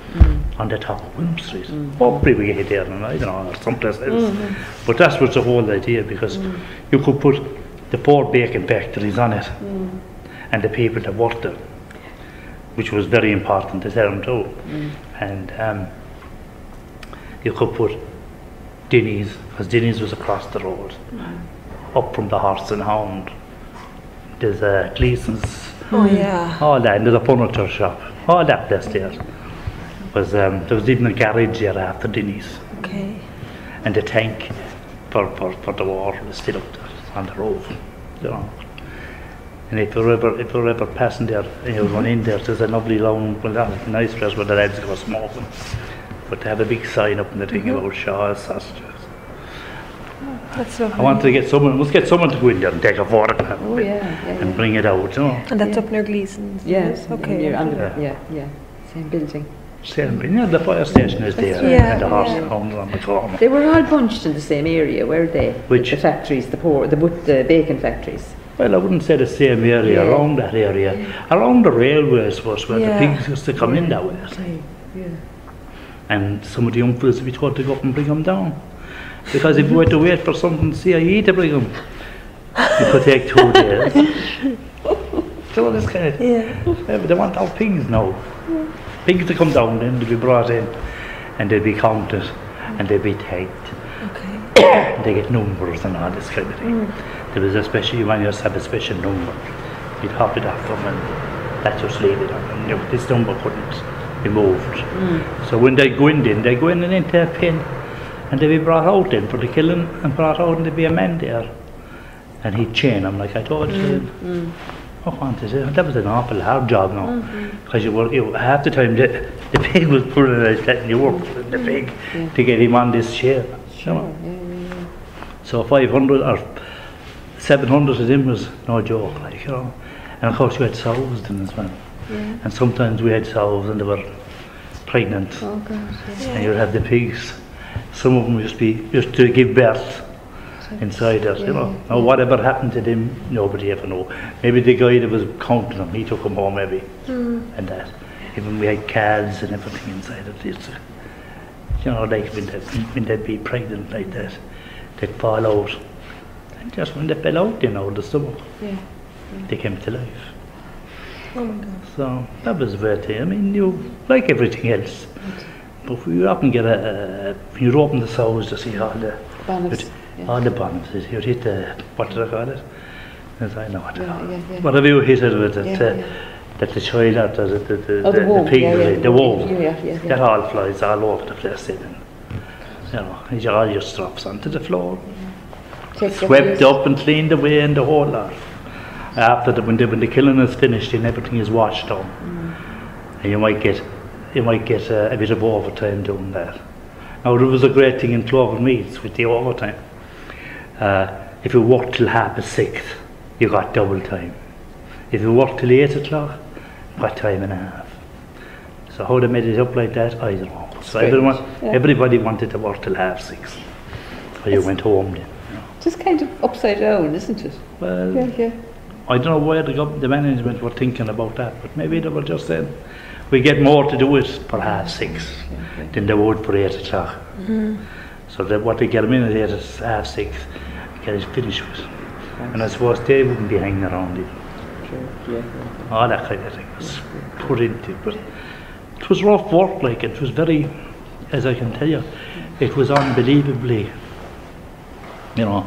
on the top of William Street. Hopefully we get there, and I don't know, or someplace else. But that was the whole idea, because you could put the 4 bacon factories on it, and the people that worked there, which was very important to them too. And you could put Dinny's, because Dinny's was across the road, up from the Horse and Hound. There's Gleason's, all that, and there's a furniture shop, all that place there. There was even a garage there after Dinny's. Okay. And the tank for the war was still up there on the roof, you know. And if you're ever passing there and you run in there, there's a lovely long, well, that's a nice place where the lads go smoking. But they have a big sign up in the thing about Shaw's sausages. That's lovely. I want to get someone, let's get someone to go in there and take a photograph and bring it out, you know. And that's up near Gleason's? Yes, Okay. Same building. Same, you know, the fire station is there, and the Horse and Hound on the corner. They were all bunched in the same area, were they? Which? The factories, the bacon factories. Well, I wouldn't say the same area, around that area. Around the railways was where the pigs used to come in that way. And some of the young fellas would be told to go up and bring them down. Because if you had to wait for something CIE to bring them, it could take 2 days. So this kind of, but they want our pigs now. Pigs to come down, then they'd be brought in, and they'd be counted, and they'd be tagged. Okay. They get numbers and all this kind of thing. There was a special, you want to have a special number. You'd hop it off them, and that just leave it on. And this number couldn't be moved. So when they go in, then they go in and into a pin, and they'd be brought out then for the killing, and brought out, and there'd be a man there, and he'd chain them like I told you. I wanted to. That was an awful hard job now, because half the time the pig was pulling it, letting you work in the pig to get him on this chair. So 500 or 700 of them was no joke, like, you know. And of course you had sows then as well. And sometimes we had sows and they were pregnant. And you'd have the pigs. Some of them used to give birth inside us, you know. Now whatever happened to them, nobody ever know. Maybe the guy that was counting them, he took them home maybe, and that. Even we had calves and everything inside it. It's, you know, like when they'd be pregnant like that, they'd fall out. And just when they fell out, you know, the stomach, they came to life. Oh my God. So that was the thing. I mean, you like everything else. But you often get you open the sows to see all the bonnets. All the bonnets, you hit the, what do I call it? As I know what they call it. Whatever you hit it with, that the child out, the pig, the wool, that all flies all over the place. And, you know, it all just drops onto the floor. Swept up and cleaned away and the whole lot. After when the killing is finished and everything is washed down, and you might get a bit of overtime doing that. Now there was a great thing in Clover Meads with the overtime. If you worked till 6:30, you got double time. If you worked till 8 o'clock, you got time and a half. So how they made it up like that, I don't know. So everybody wanted to work till 6:30. So you went home then. You know. Just kind of upside down, isn't it? Well, I don't know where the management were thinking about that, but maybe they were just saying, we get more to do it for 6:30 than they would for 8 o'clock. So that what they get them in at 6:30, get it finished with. And I suppose they wouldn't be hanging around either. All that kind of thing was put into it. But it was rough work, like it was very, as I can tell you, it was unbelievably, you know,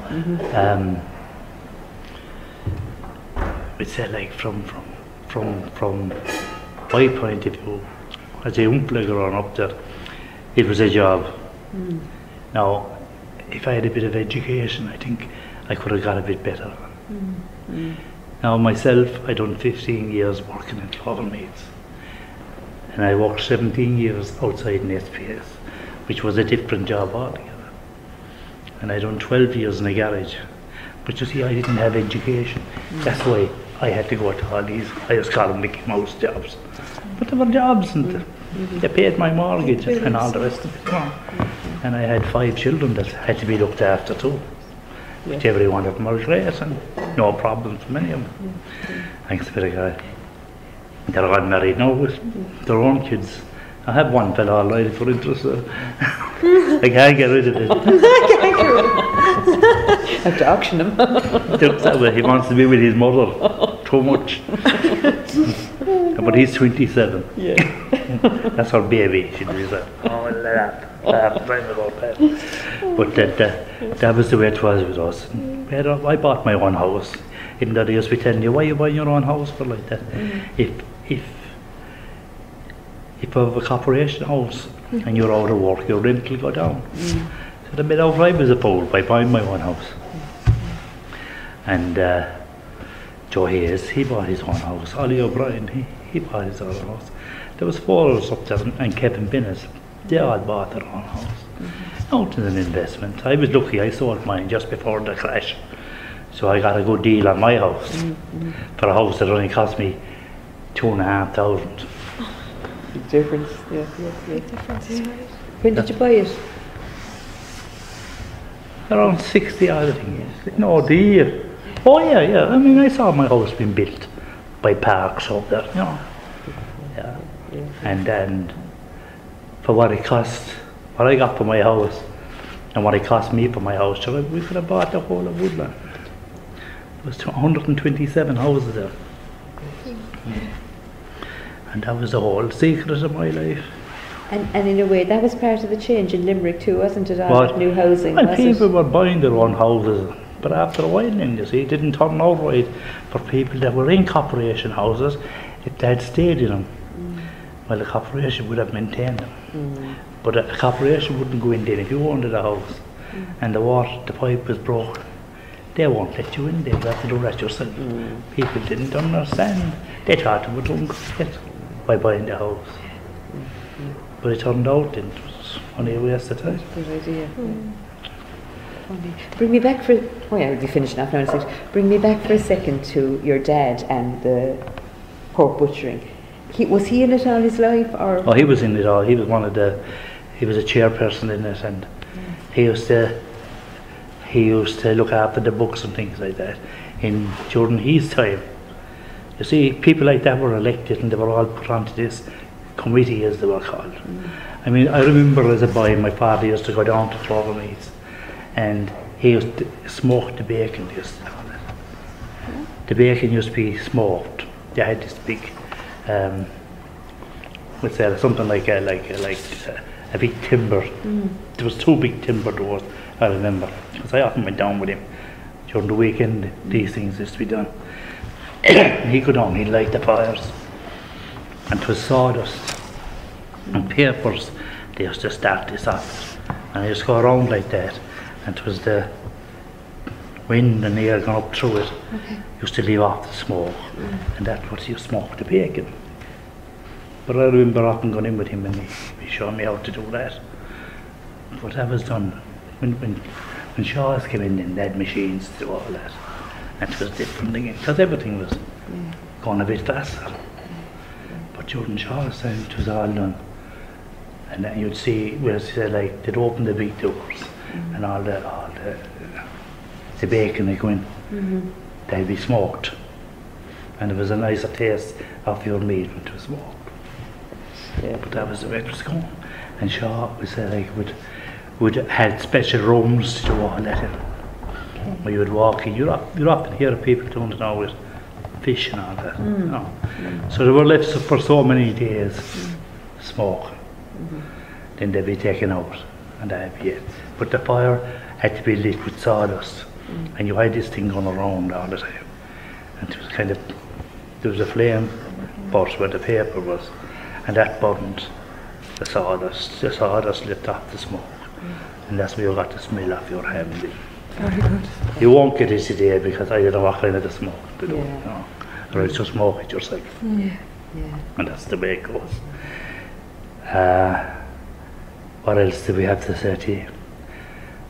we'd say like from my point of view, as a young fella growing up there, it was a job. Now, if I had a bit of education, I think I could have got a bit better. Now myself, I done 15 years working in Clover Meads, and I worked 17 years outside in SPS, which was a different job altogether. And I done 12 years in a garage, But you see, I didn't have education. That's why I had to go to all these, I just call them Mickey Mouse jobs. But they were jobs, and they paid my mortgage and all the rest of it. And I had 5 children that had to be looked after too. Which every one of them were great, and no problems for many of them. Thanks to the guy. They're all married now with their own kids. I have one fella all right if you're interested. I can't get rid of it. I have to auction him. That way, he wants to be with his mother too much. But he's 27. Yeah. That's her baby. She does that. Oh, that. But that was the way it was with us. I bought my own house. Even though they used to be telling you, why you buy your own house for like that? If you have a corporation house and you're out of work, your rent will go down. So the bit out I was a fool by buying my own house. And Joe Hayes, he bought his own house. Ollie O'Brien, he bought his own house. There was 4 of us up there, and Kevin Bennett, they all bought their own house. Out as an investment. I was lucky, I sold mine just before the crash. So I got a good deal on my house for a house that only cost me $2,500. Big difference, yeah. When did you buy it? Around 60, I think. No, the year. Oh yeah. I mean, I saw my house being built by Parks up there, you know. Yeah. And for what it cost, what I got for my house, and what it cost me for my house, so we could have bought the whole of Woodland. There was 127 houses there. And that was the whole secret of my life. And in a way, that was part of the change in Limerick too, wasn't it? All that new housing. Well, people were buying their own houses, but after a while, then you see, it didn't turn out right for people that were in corporation houses. If they had stayed in them, well, the corporation would have maintained them. But a corporation wouldn't go in there if you owned a house and the pipe was broken. They won't let you in there. You have to do that yourself. People didn't understand. They thought they were doing great by buying the house. But it turned out it was only a waste of time. Good idea. Bring me back for, we'll be finishing off now in a second. Bring me back for a second to your dad and the pork butchering. Was he in it all his life, or? Oh, he was in it all. He was he was a chairperson in it, and he used to look after the books and things like that during his time. You see, people like that were elected and they were all put onto this committee, as they were called. I mean, I remember as a boy, my father used to go down to Clover Meads and he used to smoke the bacon, they used to call it. The bacon used to be smoked. They had this big, what's that, something like a big timber. There was 2 big timber doors, I remember, because I often went down with him during the weekend. These things used to be done. He'd go down, he'd light the fires, and it was sawdust and papers. They used to start this off, and they used to go around like that, and it was the wind and the air going up through it. Used to leave off the smoke, and that's what you smoked the bacon. But I remember often going in with him and he showed me how to do that. But that was done when Shaw's came in, they had machines to do all that. And it was different again, because everything was going a bit faster. But during Shaw's time, it was all done. And then you'd see, where like, they'd open the big doors, and all the bacon would go in. They'd be smoked. And there was a nicer taste of your meat when it was smoked. But that was the way it was going. And Shaw was would had special rooms to do all that in. Where you would walk in, you'd often hear people doing it now with fish and all that. You know. So they were left for so many days, smoke. Then they'd be taken out, and that'd be it. But the fire had to be lit with sawdust, and you had this thing going around all the time. And it was there was a flame burst where the paper was, and that burned the sawdust. The sawdust lit off the smoke, and that's where you got the smell of your ham. Very good. You won't get it today because I don't know what kind of the smoke to do. You know, or else you smoke it yourself. And that's the way it goes. What else do we have to say to you?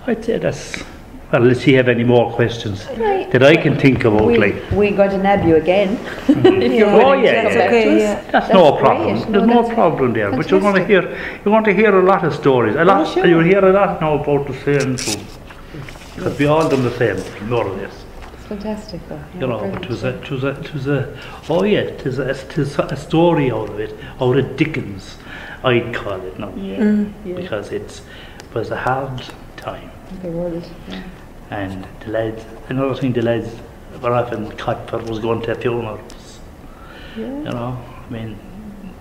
I'd say that's Well, let's see have any more questions that I can think about. We're going to nab you again. If you're Oh, willing to yeah, come yeah. back to us. Yeah. That's no great. problem. No, There's no that's problem there. But you're going to fantastic. hear a lot of stories. Sure. You'll hear a lot now about the same too. Because we all done the same, more or less. It's fantastic, though. You know, it was a story out of it, out of Dickens, I'd call it now, because it was a hard time. The world. Yeah. And the lads, another thing, the lads were often caught for was going to funerals. Yeah. You know, I mean,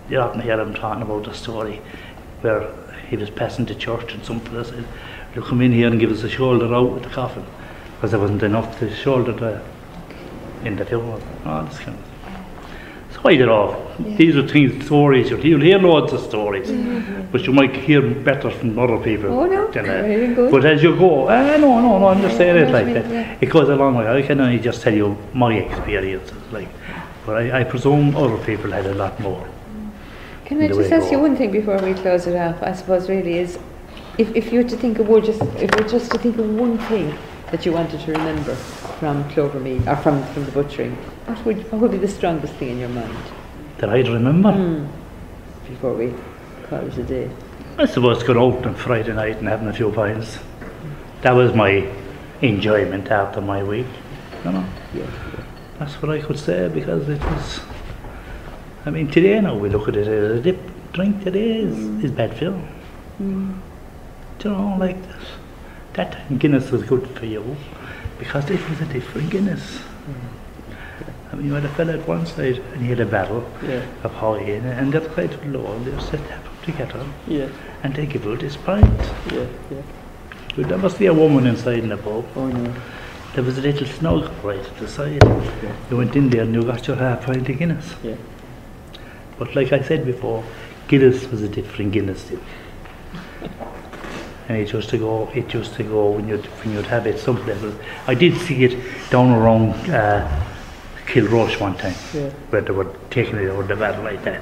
you often hear him talking about the story where he was passing the church and somebody said, "You come in here and give us a shoulder out with the coffin," because there wasn't enough to shoulder in the funeral. All this kind of thing. So I don't know. These are things, stories. You'll hear loads of stories, but you might hear better from other people. Oh, no. Very good. But as you go, no, I'm just saying it like that. Yeah. It goes a long way. I can only just tell you my experiences, but I presume other people had a lot more. Can I just ask you one thing before we close it off? I suppose really is, if you were to think of one thing that you wanted to remember from Clovermead or from the butchering, what would be the strongest thing in your mind? That I'd remember. Before we call it a day. I suppose going out on Friday night and having a few pints. That was my enjoyment after my week. You know? Yeah. That's what I could say, because it was. I mean, today now we look at it as a drink today is bad film. You know, like this. That time Guinness was good for you because it was a different Guinness. I mean, you had a fella at one side and he had a barrel of high and the other side of low, and they set them together and they give you this pint. But there must be a woman inside in the pub. Oh no. There was a little snug right at the side. You went in there and you got your half pint of Guinness. But like I said before, Guinness was a different Guinness thing. And it used to go when you'd have it some places. I did see it down around Kilrush one time, where they were taking it out of the barrel like that.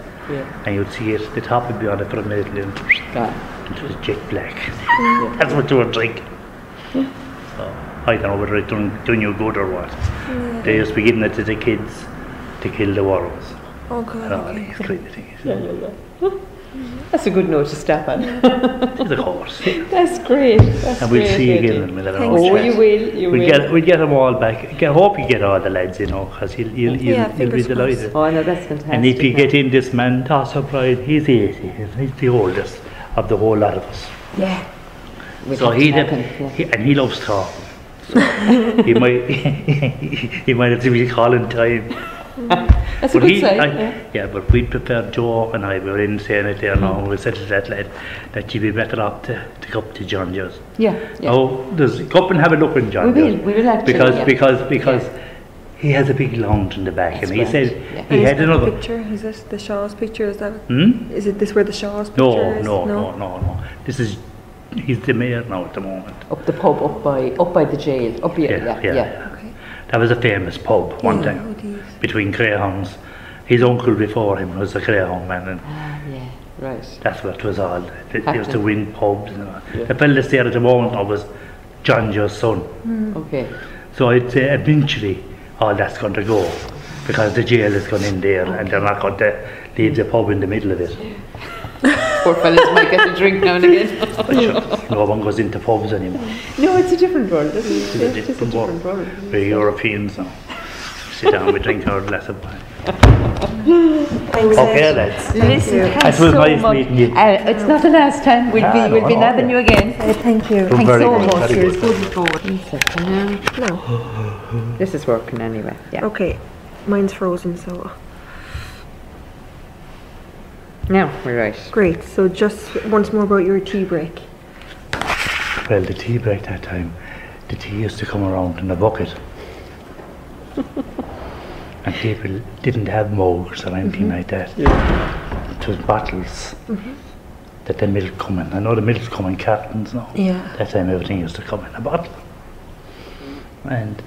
And you'd see it, the top would be on it for a minute and it was jet black. That's what you were drinking. So I don't know whether it's done you good or what. They used to be giving it to the kids to kill the worms. Okay. These kind of things. That's a good note to stop on. Of course. That's great. And we'll see you again in a minute. Oh, you will. We'll get them all back. I hope you get all the lads, you know, because you'll be delighted. Oh, no, that's fantastic. And if you get in this man, toss up right, he's 80. He's the oldest of the whole lot of us. Yeah. So he loves talking. So he might have to be calling time. That's a good sign. But we'd prefer Joe and I were in saying it there now. We said to that lad that you'd be better off to go up to John Joe's. Oh, go up and have a look in John Joe's. We will actually. Because he has a big lounge in the back, That's and he said And he had another picture. Is this the Shaw's picture? Is that? Is it this where the Shaw's picture is? No. This is. He's the mayor now at the moment. Up the pub, up by the jail. Up here. Yeah. Okay. That was a famous pub one time between greyhounds. His uncle before him was a greyhound man, and right. that's what it was all. They used to win pubs. You know. The fella that's there at the moment now was John Joe's son. Okay. So I'd say eventually all that's going to go, because the jail has gone in there and they're not going to leave the pub in the middle of it. Poor fellas might get a drink now and again. No one goes into pubs anymore. No, it's a different world. It's a different world. We're Europeans now. Sit down, we drink our glass of wine. Thanks. Okay, lads. Listen, It was nice meeting you. it's not the last time. We'll be nabbing you again. Thank you. Thanks Thanks so good, much. very You're as good. good as gold. No. This is working anyway. Yeah. Okay. Mine's frozen, so Now we're right. great. So just once more about your tea break. Well, the tea break that time, the tea used to come around in a bucket. And people didn't have mugs or anything like that. It was bottles that the milk come in. I know the milk's come in cartons now. That time everything used to come in a bottle. And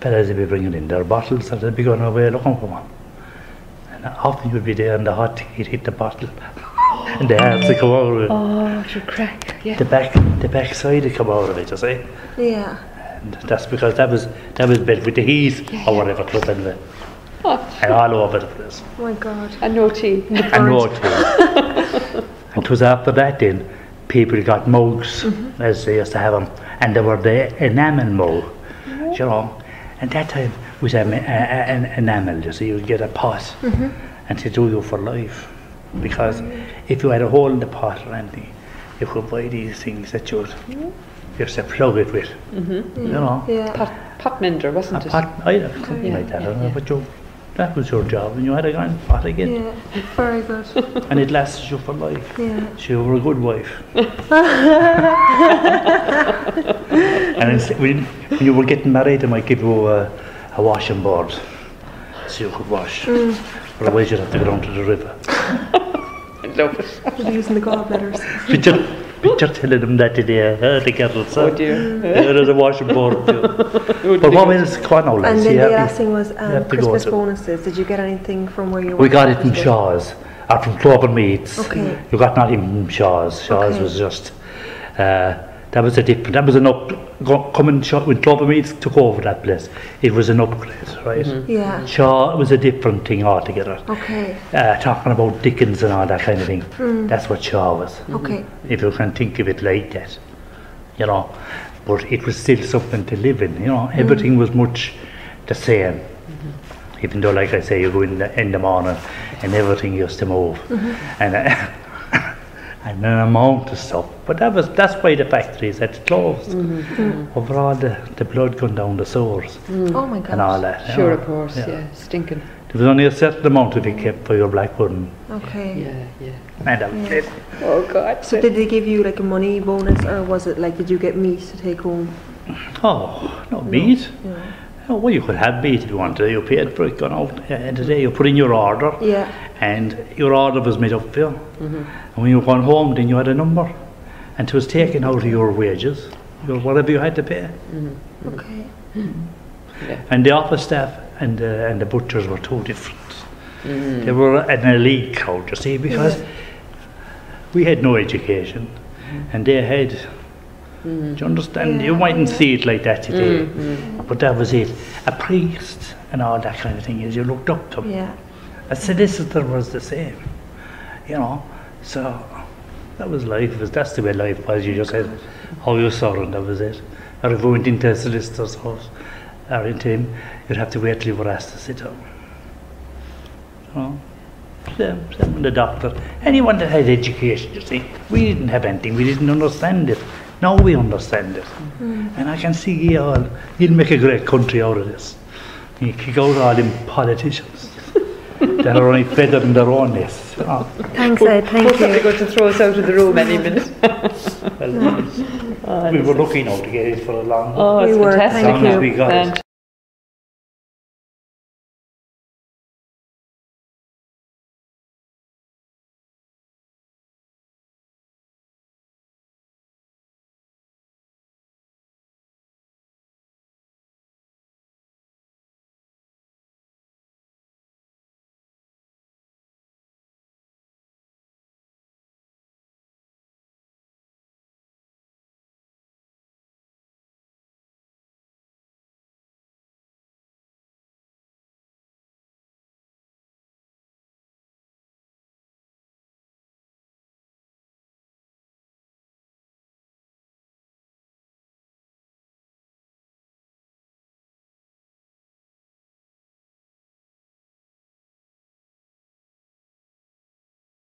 fellas would be bringing in their bottles and they'd be going away looking for one. And often you'd be there and the hot tea would hit the bottle. And the hearts would come out of it. Oh, you crack. Yeah. The back side would come out of it, you see. Yeah. And that's because that was built with the heat or whatever it was anyway. And all over the place. Oh my God. And no tea. And no tea. And it was after that then, people got mugs, as they used to have them, and they were the enamel mug, you know. And that time was an enamel, you see, you get a pot, and to do you for life. Because if you had a hole in the pot or anything, you could buy these things that you used to plug it with, you know. Yeah. Pot mender, wasn't A it? pot, something like that, I don't know, but that was your job, and you had a grand pot again. Yeah. Very good. And it lasted you for life. Yeah. So you were a good wife. And when you were getting married, they might give you a washing board so you could wash. Otherwise you'd have to go down to the river. I love it. We're using the gallbladders. Picture telling them that today, the girls. Oh dear. There's a washing board too. But what else? Come on now, lads. And then You the have last to- thing was you have to go Christmas to- bonuses. Did you get anything from where you were? We got it from Shaw's, or from Clover Meats. Okay. You got nothing from Shaw's. Shaw's Okay. was just, that was a different, that was an coming when Clover Meats took over that place, it was an upgrade, right? Yeah. Shaw was a different thing altogether. Okay. Talking about Dickens and all that kind of thing, that's what Shaw was. Okay. If you can think of it like that, you know. But it was still something to live in, you know. Everything was much the same. Even though, like I say, you go in the morning and everything used to move. And and an amount of stuff. But that's why the factories had closed. Over all the blood going down the sewers Oh my God. and all that. you Sure, know. of course, yeah. Stinking. There was only a certain amount of it kept for your black pudding. Okay. Yeah. And that was it. Oh God. So did they give you like a money bonus, or was it like, did you get meat to take home? Oh, no meat. Yeah. Oh, well, you could have meat if you wanted. You paid for it, gone out. And today you put in your order. Yeah. And your order was made up for you. And when you were going home, then you had a number. And it was taken out of your wages, whatever you had to pay. Okay. And the office staff and the butchers were too different. They were an elite crowd, you see, because we had no education and they had. Do you understand? You mightn't see it like that today, but that was it. A priest and all that kind of thing is you looked up to them. Yeah. A solicitor was the same, you know. So that was life. That's the way life was. You just had how you saw it, that was it. Or if you went into a solicitor's house or into him, you'd have to wait till you were asked to sit down. You know. Same with the doctor. Anyone that had education, you see. We didn't have anything. We didn't understand it. Now we understand it. And I can see you'll make a great country out of this. You kick out all them politicians that are only feathered in their own nest. You know. Thanks, Ed. Thank They're you. going to throw us out of the room any minute. Well, we were lucky now to get it for a long Oh, We it's were, fantastic. thank you. We got it.